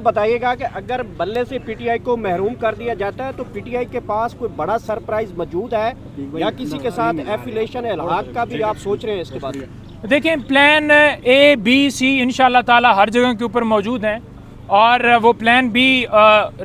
बताइएगा कि अगर बल्ले से पीटीआई को महरूम कर दिया जाता है तो पीटीआई के पास कोई बड़ा सरप्राइज मौजूद है या किसी के साथ एफिलेशन इल्हाक का भी आप सोच रहे हैं इसके बारे में? देखें, प्लान ए बी सी इंशाल्लाह ताला हर जगह के ऊपर मौजूद हैं और वो प्लान बी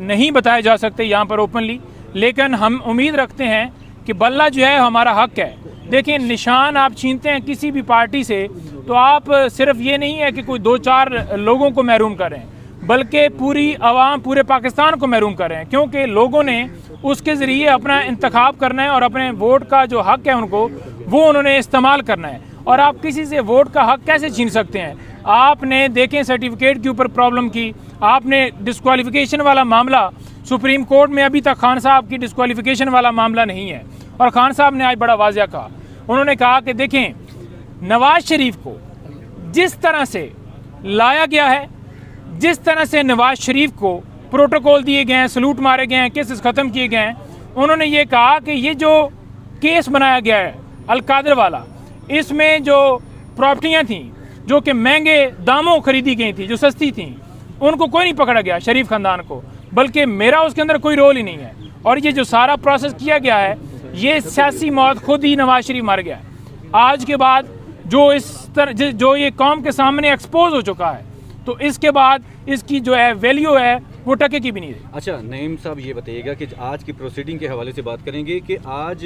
नहीं बताए जा सकते यहाँ पर ओपनली, लेकिन हम उम्मीद रखते हैं कि बल्ला जो है हमारा हक है। देखिए, निशान आप छीनते हैं किसी भी पार्टी से तो आप सिर्फ ये नहीं है कि कोई 2-4 लोगों को महरूम करें, बल्कि पूरी आवाम, पूरे पाकिस्तान को महरूम कर रहे हैं, क्योंकि लोगों ने उसके ज़रिए अपना इंतखाब करना है और अपने वोट का जो हक है उनको वो उन्होंने इस्तेमाल करना है। और आप किसी से वोट का हक कैसे छीन सकते हैं? आपने देखें सर्टिफिकेट के ऊपर प्रॉब्लम की, आपने डिस्क्वालिफिकेशन वाला मामला सुप्रीम कोर्ट में अभी तक खान साहब की डिस्क्वालिफिकेशन वाला मामला नहीं है और खान साहब ने आज बड़ा वाज़िया कहा। उन्होंने कहा कि देखें, नवाज शरीफ को जिस तरह से लाया गया है, जिस तरह से नवाज शरीफ को प्रोटोकॉल दिए गए हैं, सलूट मारे गए हैं, केसेस ख़त्म किए गए हैं, उन्होंने ये कहा कि ये जो केस बनाया गया है अलकादर वाला, इसमें जो प्रॉपर्टियां थीं जो कि महंगे दामों खरीदी गई थी, जो सस्ती थीं, उनको कोई नहीं पकड़ा गया, शरीफ ख़ानदान को, बल्कि मेरा उसके अंदर कोई रोल ही नहीं है। और ये जो सारा प्रोसेस किया गया है, ये सियासी मौत खुद ही नवाज शरीफ मर गया है। आज के बाद जो इस तरह जो ये कौम के सामने एक्सपोज हो चुका है, तो इसके बाद इसकी जो है वैल्यू है वो टके की भी नहीं है। अच्छा नईम साहब, ये बताइएगा कि आज की प्रोसीडिंग के हवाले से बात करेंगे कि आज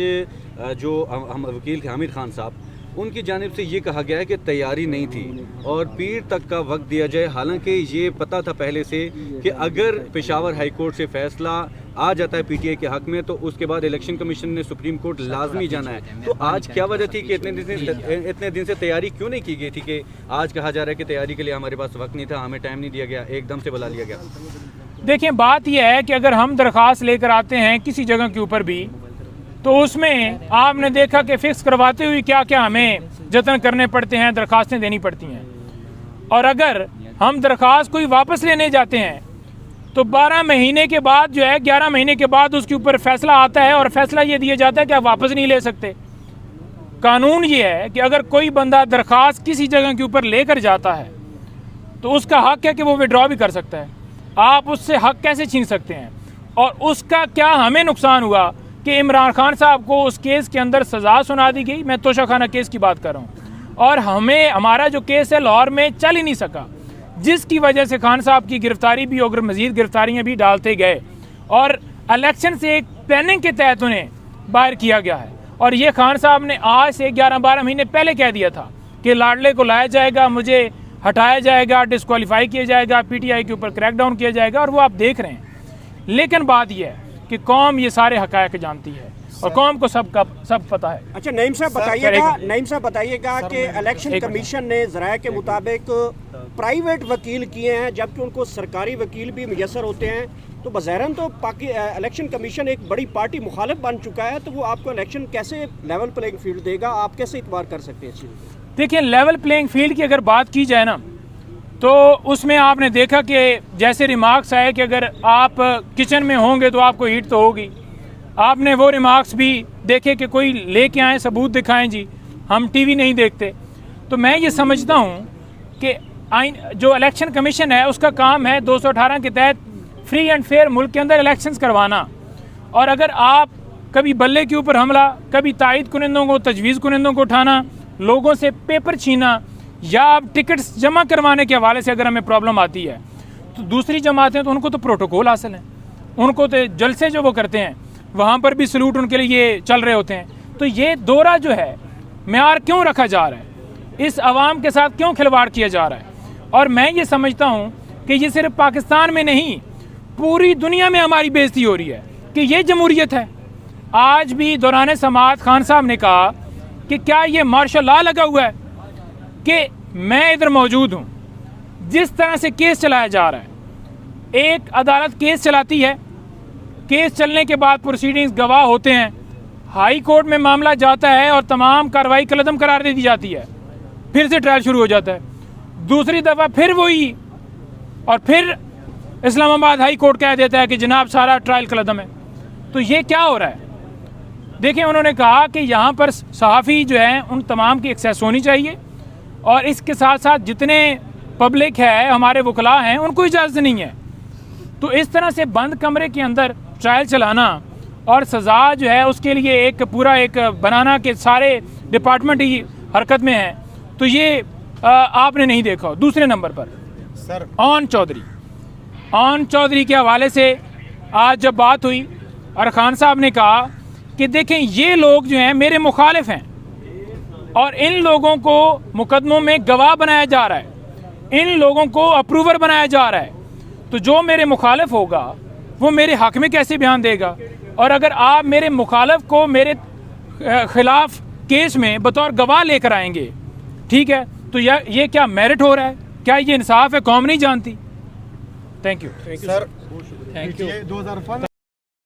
जो हम वकील हामिद खान साहब, उनकी जानिब से ये कहा गया है कि तैयारी नहीं थी और पीर तक का वक्त दिया जाए, हालांकि ये पता था पहले से कि अगर पेशावर हाई कोर्ट से फैसला आ जाता है पीटीआई के हक में तो उसके बाद इलेक्शन कमीशन ने सुप्रीम कोर्ट लाजमी जाना है। तो आज क्या वजह थी कि इतने दिन से तैयारी क्यों नहीं की गई थी कि आज कहा जा रहा है कि तैयारी के लिए हमारे पास वक्त नहीं था, हमें टाइम नहीं दिया गया, एकदम से बुला लिया गया? देखें, बात यह है कि अगर हम दरख्वास्त लेकर आते हैं किसी जगह के ऊपर भी, तो उसमें आपने देखा कि फिक्स करवाते हुए क्या क्या हमें जतन करने पड़ते हैं, दरख्वास्तें देनी पड़ती हैं। और अगर हम दरख्वास्त कोई वापस लेने जाते हैं तो 12 महीने के बाद जो है, 11 महीने के बाद उसके ऊपर फैसला आता है और फैसला ये दिया जाता है कि आप वापस नहीं ले सकते। कानून ये है कि अगर कोई बंदा दरख्वास्त किसी जगह के ऊपर लेकर जाता है तो उसका हक है कि वो विड्रॉ भी कर सकता है। आप उससे हक कैसे छीन सकते हैं? और उसका क्या हमें नुकसान हुआ कि इमरान खान साहब को उस केस के अंदर सज़ा सुना दी गई, मैं तोशाखाना केस की बात कर रहा हूँ, और हमारा जो केस है लाहौर में चल ही नहीं सका, जिसकी वजह से खान साहब की गिरफ्तारी भी और मज़ीद गिरफ्तारियाँ भी डालते गए और इलेक्शन से एक प्लानिंग के तहत उन्हें बाहर किया गया है। और ये खान साहब ने आज से 11-12 महीने पहले कह दिया था कि लाडले को लाया जाएगा, मुझे हटाया जाएगा, डिस्क्वालीफाई किया जाएगा, पीटीआई के ऊपर क्रैकडाउन किया जाएगा, और वो आप देख रहे हैं। लेकिन बात यह है कि कौम ये सारे हकायक जानती है और कौम को सब पता है। अच्छा नईम साहब बताइएगा कि इलेक्शन कमीशन ने ज़राए के मुताबिक प्राइवेट वकील किए हैं जबकि उनको सरकारी वकील भी मुयसर होते हैं, तो बज़ाहिरन तो इलेक्शन कमीशन एक बड़ी पार्टी मुखालिफ बन चुका है, तो वो आपको इलेक्शन कैसे लेवल प्लेइंग फील्ड देगा? आप कैसे इतबार कर सकते हैं इस चीज़? देखिए, लेवल प्लेइंग फील्ड की अगर बात की जाए ना, तो उसमें आपने देखा कि जैसे रिमार्क्स आए कि अगर आप किचन में होंगे तो आपको हीट तो होगी। आपने वो रिमार्क्स भी देखे कि कोई लेके आए, सबूत दिखाएं जी, हम टीवी नहीं देखते। तो मैं ये समझता हूँ कि जो इलेक्शन कमीशन है उसका काम है 218 के तहत फ्री एंड फेयर मुल्क के अंदर इलेक्शंस करवाना। और अगर आप कभी बल्ले के ऊपर हमला, कभी तायद कुनिंदों को, तजवीज़ कुनिंदों को उठाना, लोगों से पेपर छीना, या अब टिकट्स जमा करवाने के हवाले से अगर हमें प्रॉब्लम आती है, तो दूसरी जमातें तो उनको तो प्रोटोकॉल हासिल है, उनको तो जलसे जो वो करते हैं वहाँ पर भी सलूट उनके लिए चल रहे होते हैं। तो ये दौरा जो है मेयार क्यों रखा जा रहा है, इस आवाम के साथ क्यों खिलवाड़ किया जा रहा है? और मैं ये समझता हूँ कि ये सिर्फ पाकिस्तान में नहीं, पूरी दुनिया में हमारी बेइज्जती हो रही है कि ये जमहूरियत है। आज भी दौरान समाअत खान साहब ने कहा कि क्या ये मार्शल लॉ लगा हुआ है कि मैं इधर मौजूद हूँ। जिस तरह से केस चलाया जा रहा है, एक अदालत केस चलाती है, केस चलने के बाद प्रोसीडिंग्स गवाह होते हैं, हाई कोर्ट में मामला जाता है और तमाम कार्रवाई कलअदम करार दे दी जाती है, फिर से ट्रायल शुरू हो जाता है, दूसरी दफ़ा फिर वही, और फिर इस्लामाबाद हाई कोर्ट कह देता है कि जनाब सारा ट्रायल कलअदम है। तो ये क्या हो रहा है? देखिए, उन्होंने कहा कि यहाँ पर सहाफ़ी जो हैं उन तमाम की एक्सेस होनी चाहिए, और इसके साथ साथ जितने पब्लिक है, हमारे वकला हैं, उनको इजाज़त नहीं है। तो इस तरह से बंद कमरे के अंदर ट्रायल चलाना और सज़ा जो है उसके लिए एक पूरा एक बनाना के सारे डिपार्टमेंट ही हरकत में है, तो ये आपने नहीं देखा। दूसरे नंबर पर सर ऑन चौधरी के हवाले से आज जब बात हुई और खान साहब ने कहा कि देखें ये लोग जो हैं मेरे मुखालिफ हैं और इन लोगों को मुकदमों में गवाह बनाया जा रहा है, इन लोगों को अप्रूवर बनाया जा रहा है, तो जो मेरे मुखालिफ होगा वो मेरे हक में कैसे बयान देगा? और अगर आप मेरे मुखालिफ को मेरे खिलाफ केस में बतौर गवाह लेकर आएंगे, ठीक है, तो ये क्या मेरिट हो रहा है? क्या ये इंसाफ है? कौम नहीं जानती। Thank you sir 2005